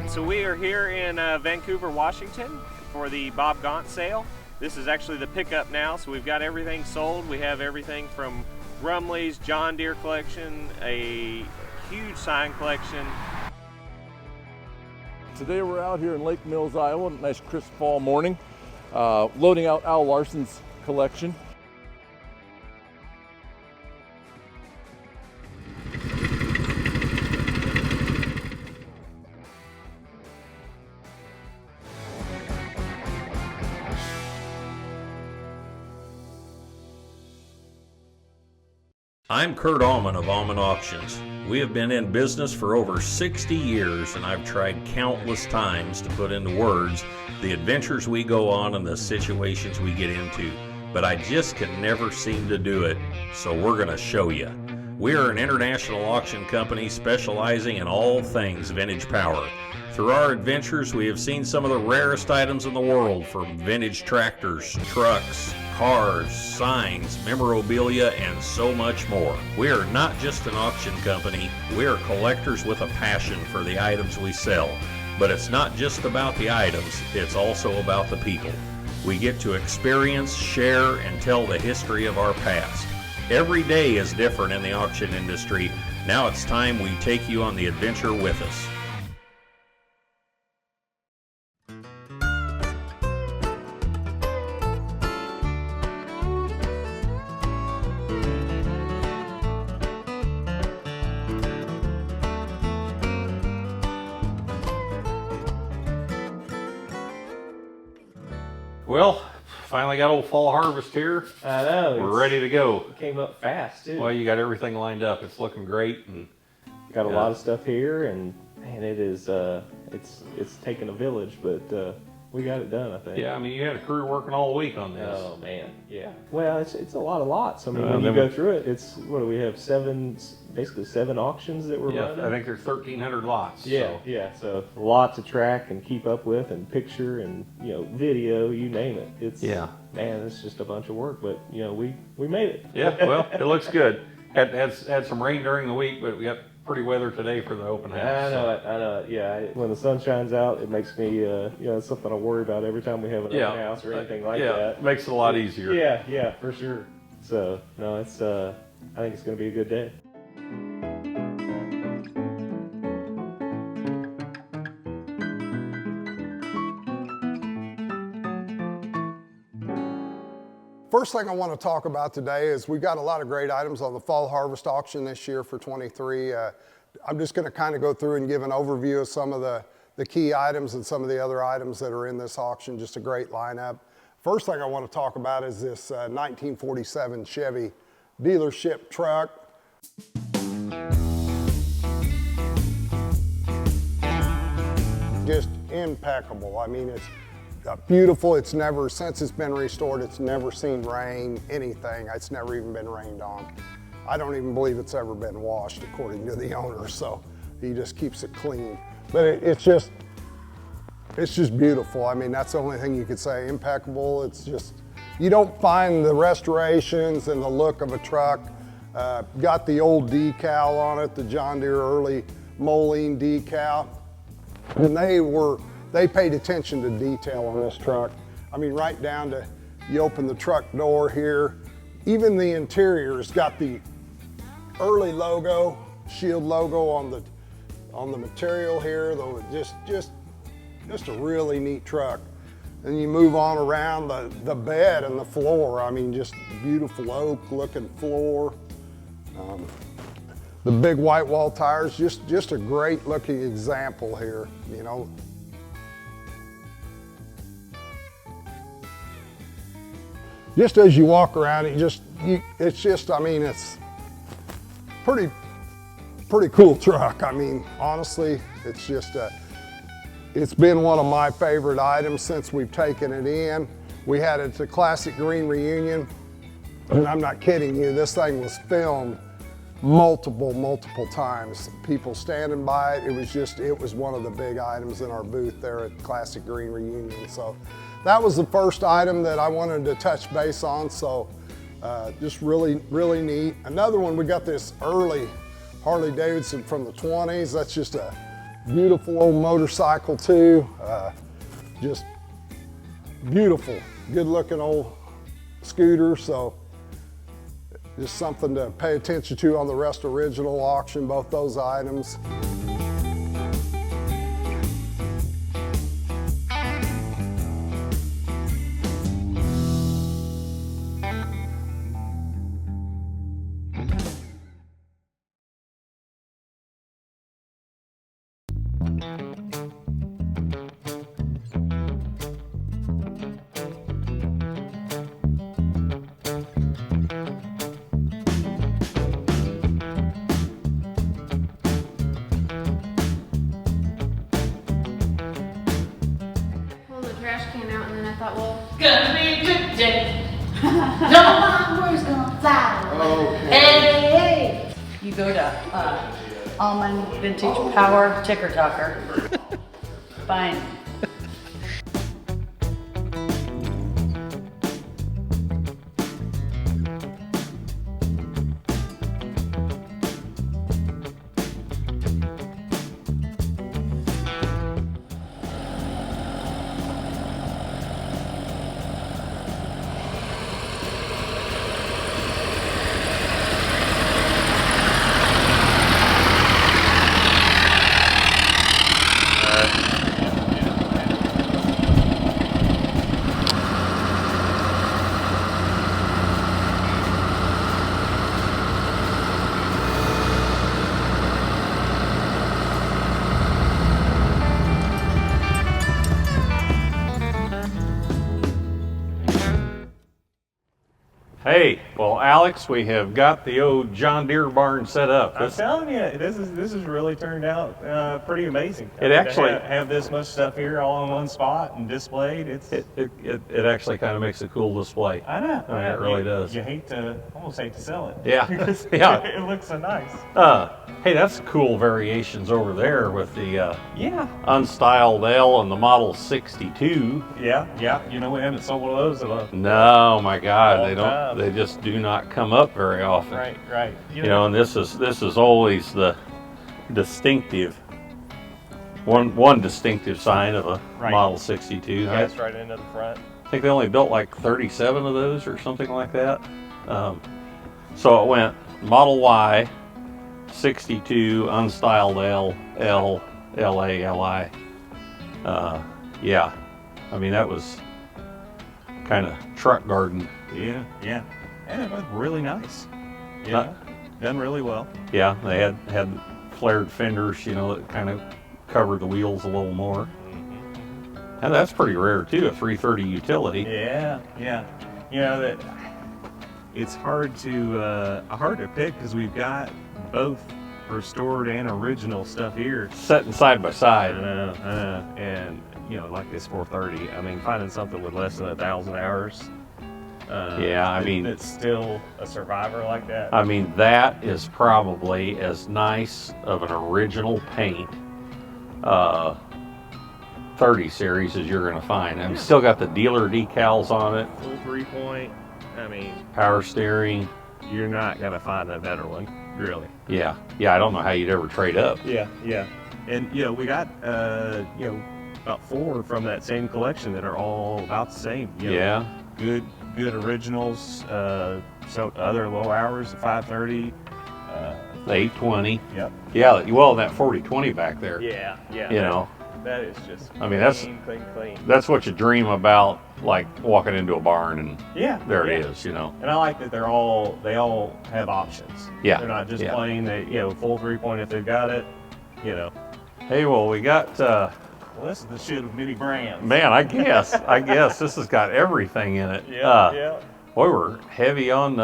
So we are here in Vancouver, Washington for the Bob Gaunt sale. This is actually the pickup now, so we've got everything sold. We have everything from Rumley's John Deere collection, a huge sign collection. Today we're out here in Lake Mills, Iowa, nice crisp fall morning, loading out Al Larson's collection. I'm Kurt Aumann of Aumann Auctions. We have been in business for over 60 years, and I've tried countless times to put into words the adventures we go on and the situations we get into, but I just can never seem to do it, so we're going to show you. We are an international auction company specializing in all things vintage power. Through our adventures, we have seen some of the rarest items in the world, from vintage tractors, trucks, cars, signs, memorabilia, and so much more. We are not just an auction company, we are collectors with a passion for the items we sell. But it's not just about the items, it's also about the people. We get to experience, share, and tell the history of our past. Every day is different in the auction industry. Now it's time we take you on the adventure with us. Well, finally got old fall harvest here. I know. We're ready to go. It came up fast too. Well, you got everything lined up. It's looking great, and Got a lot of stuff here, and man, it is it's taken a village, but we got it done, I think. yeah, I mean, you had a crew working all week on this. Oh man, yeah. Well, it's a lot of lots. I mean, when you go through it, it's what do we have? Basically seven auctions that we're Yeah, running. I think there's 1,300 lots. Yeah, so. yeah. So a lot to track and keep up with, and picture and video, you name it. It's man, it's just a bunch of work, but we made it. Yeah, well, it looks good. Had some rain during the week, but we got pretty weather today for the open house. I know it. Yeah, when the sun shines out, it makes me, it's something I worry about every time we have an open house or anything like that. Yeah, it makes it a lot easier. Yeah, for sure. So, no, it's, I think it's going to be a good day. First thing I want to talk about today is we've got a lot of great items on the fall harvest auction this year for 23. I'm just going to kind of go through and give an overview of some of the key items and some of the other items that are in this auction. Just a great lineup. First thing I want to talk about is this 1947 Chevy dealership truck. Just impeccable. I mean, it's beautiful. It's never, since it's been restored, it's never seen rain, anything. It's never even been rained on. I don't even believe it's ever been washed, according to the owner, so he just keeps it clean. But it's just beautiful. I mean, that's the only thing you could say, impeccable. It's just, you don't find the restorations and the look of a truck. Got the old decal on it, the John Deere early Moline decal, and they paid attention to detail on this truck. I mean, right down to, you open the truck door here, even the interior's got the early logo, Shield logo on the material here, though. Just a really neat truck. And you move on around the bed and the floor. I mean, just beautiful oak looking floor. The big white wall tires, just a great looking example here, Just as you walk around, it's pretty cool truck. I mean, honestly, it's been one of my favorite items since we've taken it in. We had it to Classic Green Reunion, and I'm not kidding you, this thing was filmed multiple times. People standing by it. It was one of the big items in our booth there at Classic Green Reunion. So that was the first item that I wanted to touch base on. So just really neat. Another one, we got this early Harley Davidson from the 20s. That's just a beautiful old motorcycle too. Just beautiful, good looking old scooter. So just something to pay attention to on the Rest Original auction, both those items. Gonna be a good day. No fireworks gonna fly. Okay. Hey, hey. You go to Aumann Vintage Power Ticker Talker. Fine. Hey, well, Alex, we have got the old John Deere barn set up. I'm telling you, this has really turned out pretty amazing. It actually to have this much stuff here all in one spot and displayed. it actually kind of makes a cool display. I know. I mean, it really does. You almost hate to sell it. Yeah, Because yeah. It looks so nice. Hey, that's cool variations over there with the Yeah. unstyled L and the Model 62. Yeah. You know, we haven't sold one of those in a No, my God, Long they don't. time. They just do not come up very often. right. You know, and this is always the distinctive one distinctive sign of a Right. Model 62. That's right into the front. I think they only built like 37 of those or something like that. So it went Model Y, 62, unstyled L, LA, LI. Yeah, I mean that was kind of truck garden. Yeah. And it was really nice. Yeah. Done really well. Yeah, they had flared fenders, you know, that kind of covered the wheels a little more. And that's pretty rare too, a 330 utility. Yeah. You know that it's hard to pick because we've got both restored and original stuff here. Setting side by side. And you know, like this 430. I mean, finding something with less than 1,000 hours. Yeah, I mean, it's still a survivor like that. I mean, that is probably as nice of an original paint 30 series as you're going to find. And still got the dealer decals on it. Full 3-point. I mean, Power steering. you're not gonna find a better one, really. Yeah, I don't know how you'd ever trade up. Yeah. And you know, we got about 4 from that same collection that are all about the same. You know, Yeah. Good originals. So other low hours, 530. The 820. Yep. Yeah, well, that 4020 back there. Yeah. You know, That is just. I mean, that's- clean. that's what you dream about, like walking into a barn and Yeah. there yeah. it is, you know. And I like that they all have options. Yeah, They're not just yeah. plain that, full 3-point if they've got it, Hey, well, we got, Well, this is the shit of many brands. man, I guess this has got everything in it. Yeah. Boy, we're heavy on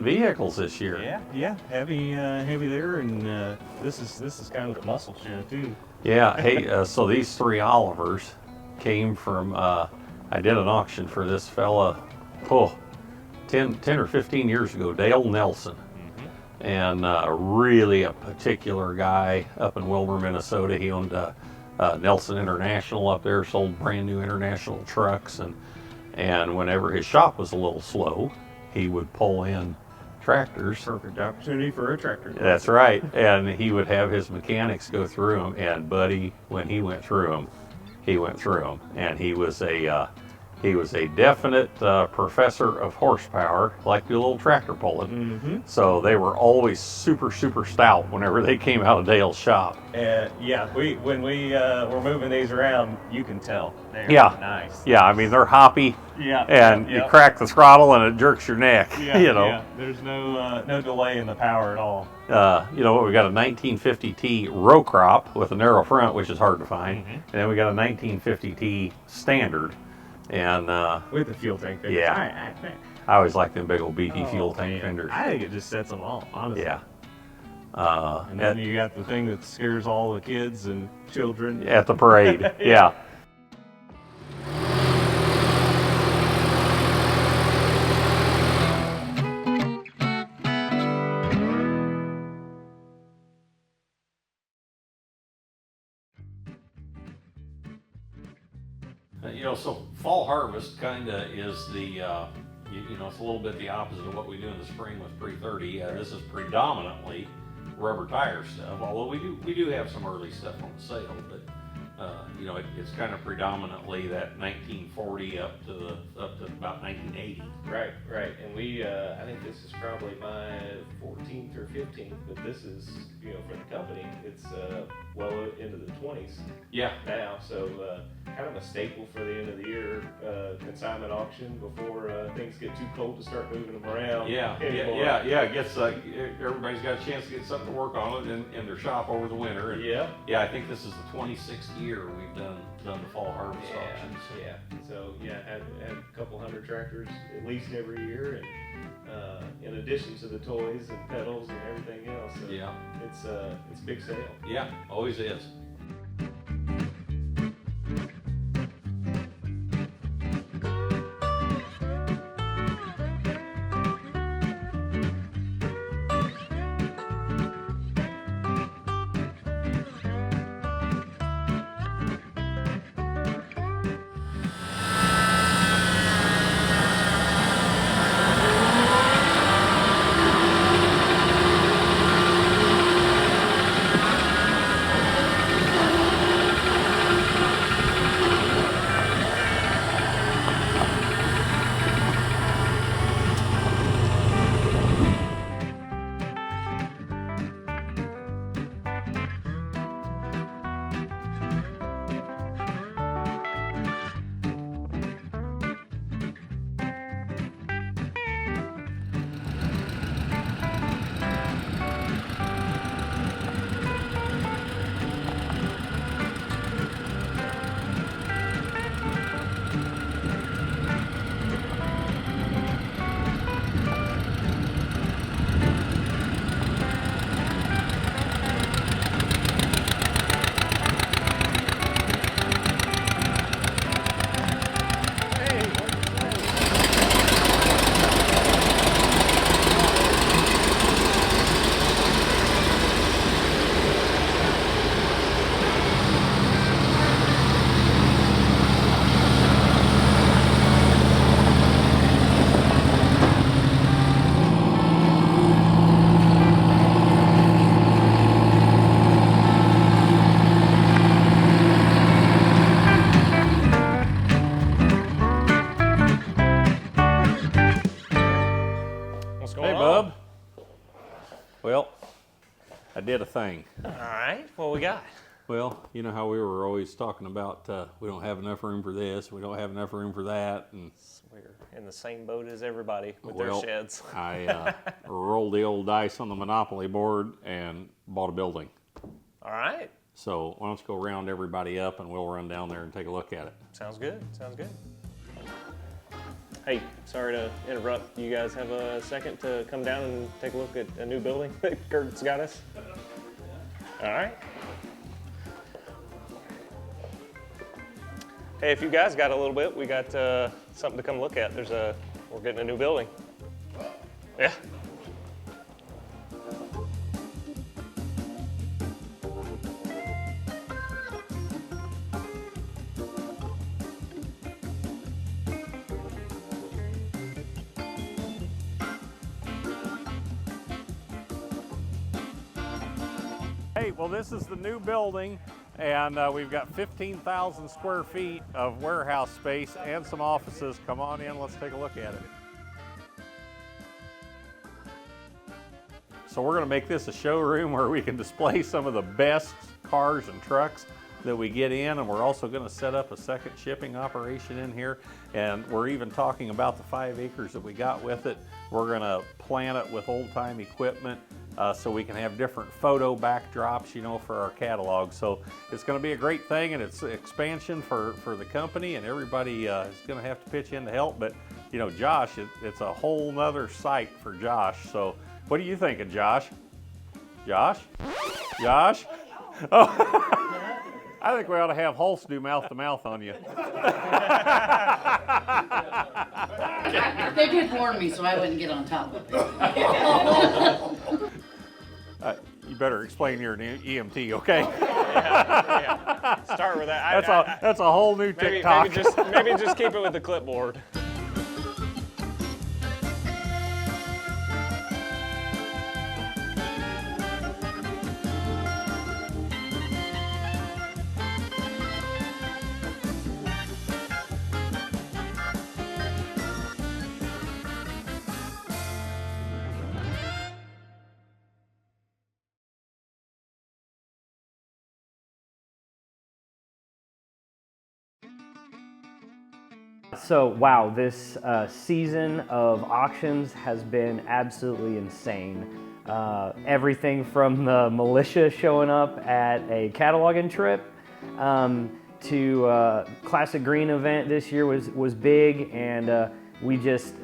vehicles this year. Yeah. Heavy there, and this is kind of the muscle show too. Yeah. Hey, so these 3 Olivers came from, I did an auction for this fella, 10 or 15 years ago, Dale Nelson. And really a particular guy up in Wilbur, Minnesota. He owned Nelson International up there, sold brand new international trucks. And whenever his shop was a little slow, he would pull in tractors. Perfect opportunity for a tractor. That's right. And he would have his mechanics go through them. And Buddy, when he went through them, and he was a definite professor of horsepower, like the little tractor pulling. Mm-hmm. So they were always super, super stout whenever they came out of Dale's shop. Yeah, when we were moving these around, you can tell. They're nice. Yeah, I mean, they're hoppy. Yeah. And you crack the throttle and it jerks your neck. Yeah, you know. Yeah. There's no delay in the power at all. You know, we got a 1950T row crop with a narrow front, which is hard to find. Mm-hmm. And then we got a 1950T standard. And With the fuel tank fenders. yeah, I always like them big old BT fuel tank fenders. I think it just sets them off, honestly. Yeah. And then you got the thing that scares all the kids and children. At the parade, yeah. You know, so fall harvest kind of is the, you know, it's a little bit the opposite of what we do in the spring with 330. This is predominantly rubber tire stuff, although we do have some early stuff on sale, but you know, it's kind of predominantly that 1940 up to about 1980. Right. And we, I think this is probably my 14th or 15th, but this is, you know, for the company, it's well into the 20s. Yeah. Now, so kind of a staple for the end of the year consignment auction before things get too cold to start moving them around. Yeah. It gets everybody's got a chance to get something to work on it in their shop over the winter. And yeah, I think this is the 26th year we've done the fall harvest auctions. Yeah. So had a couple hundred tractors at least every year, and in addition to the toys and pedals and everything else. So yeah. It's a big sale. Yeah, always is. Well, I did a thing. All right, what we got? Well, you know how we were always talking about we don't have enough room for this, we don't have enough room for that, and We're in the same boat as everybody with their sheds. I rolled the old dice on the Monopoly board and bought a building. All right, So why don't you go round everybody up and we'll run down there and take a look at it. sounds good. Hey, sorry to interrupt. You guys have a second to come down and take a look at a new building that Kurt's got us? All right. Hey, if you guys got a little bit, we got something to come look at. We're getting a new building. Yeah. Hey, well, this is the new building, and we've got 15,000 square feet of warehouse space and some offices. Come on in, let's take a look at it. So we're going to make this a showroom where we can display some of the best cars and trucks that we get in, and we're also going to set up a second shipping operation in here, and we're even talking about the 5 acres that we got with it. We're going to plant it with old-time equipment so we can have different photo backdrops, you know, for our catalog. So it's going to be a great thing, and it's expansion for the company, and everybody is going to have to pitch in to help. But you know, Josh, it's a whole nother site for Josh. So what are you thinking, Josh? Josh? Oh. I think we ought to have Holst do mouth-to-mouth on you. They did warn me so I wouldn't get on top of it. You better explain you're an EMT, okay? Yeah. Start with that. That's a whole new TikTok. Maybe just keep it with the clipboard. So wow, this season of auctions has been absolutely insane. Everything from the militia showing up at a cataloging trip to Classic Green event this year was big, and we just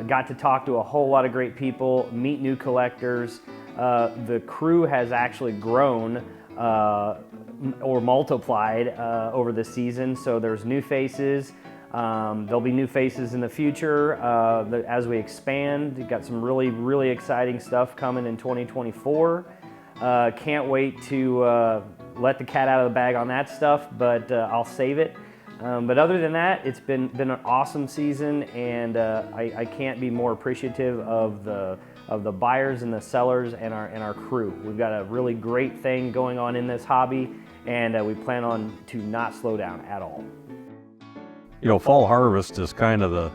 got to talk to a whole lot of great people, meet new collectors. The crew has actually grown or multiplied over the season, so there's new faces. There'll be new faces in the future as we expand. We've got some really exciting stuff coming in 2024. Can't wait to let the cat out of the bag on that stuff, but I'll save it. But other than that, it's been an awesome season, and I can't be more appreciative of the buyers and the sellers and our crew. We've got a really great thing going on in this hobby, and we plan on to not slow down at all. You know, fall harvest is kind of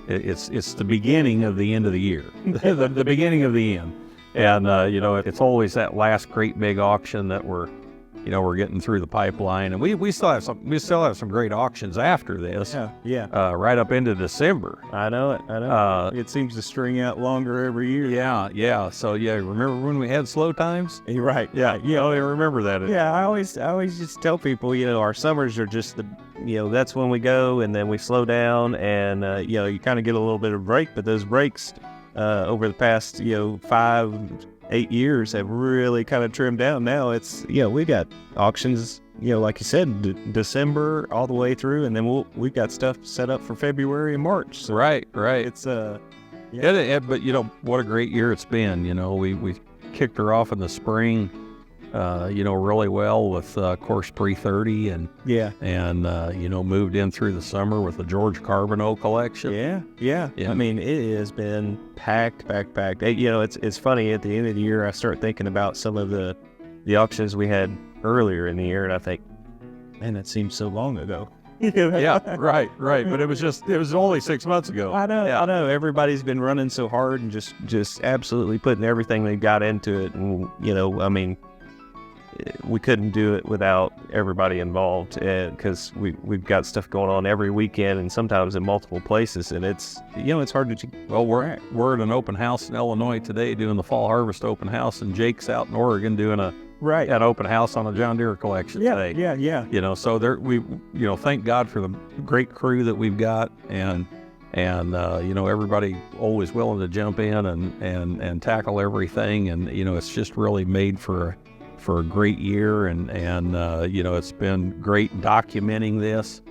it's the beginning of the end of the year, the beginning of the end. And, you know, it's always that last great big auction that we're getting through the pipeline. And we still have some great auctions after this. Yeah. Right up into December. I know it. It seems to string out longer every year. Yeah. So yeah, remember when we had slow times? You're right. Yeah. I remember that. Yeah, I always just tell people, you know, our summers are just that's when we go, and then we slow down, and you kind of get a little bit of break, but those breaks over the past 5-8 years have really kind of trimmed down. Now it's we got auctions, like you said, December all the way through, and then we've got stuff set up for February and March. So right. It's but what a great year it's been. We kicked her off in the spring. Really well with course 330 and moved in through the summer with the George Carbonneau collection. Yeah. I mean, it has been packed. It's funny, at the end of the year I start thinking about some of the auctions we had earlier in the year, and I think, man, that seems so long ago. Yeah, right. But it was only 6 months ago. I know. Everybody's been running so hard and just absolutely putting everything they got into it, and I mean, we couldn't do it without everybody involved, because we've got stuff going on every weekend and sometimes in multiple places, and it's hard to. Well, we're at an open house in Illinois today doing the fall harvest open house, and Jake's out in Oregon doing an open house on a John Deere collection today. Yeah. So we thank God for the great crew that we've got, and everybody always willing to jump in and tackle everything, and it's just really made for a great year, and it's been great documenting this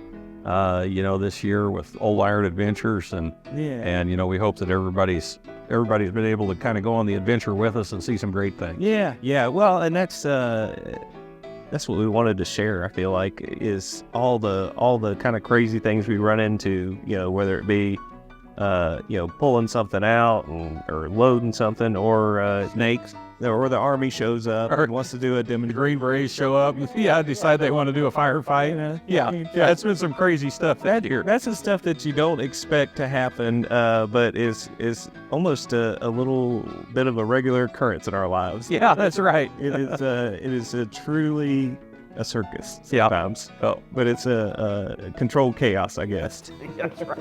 this year with Old Iron Adventures, and we hope that everybody's been able to kind of go on the adventure with us and see some great things. Yeah. Well, and that's what we wanted to share. I feel like is all the kind of crazy things we run into, whether it be pulling something out or loading something, or or the Army shows up and wants to do a demonstration. Green Berets show up and decide they want to do a firefight. Yeah, it's been some crazy stuff that year. That's the stuff that you don't expect to happen, but is almost a little bit of a regular occurrence in our lives. Yeah, that's right. It is truly a circus sometimes. Oh, but it's a controlled chaos, I guess. That's right.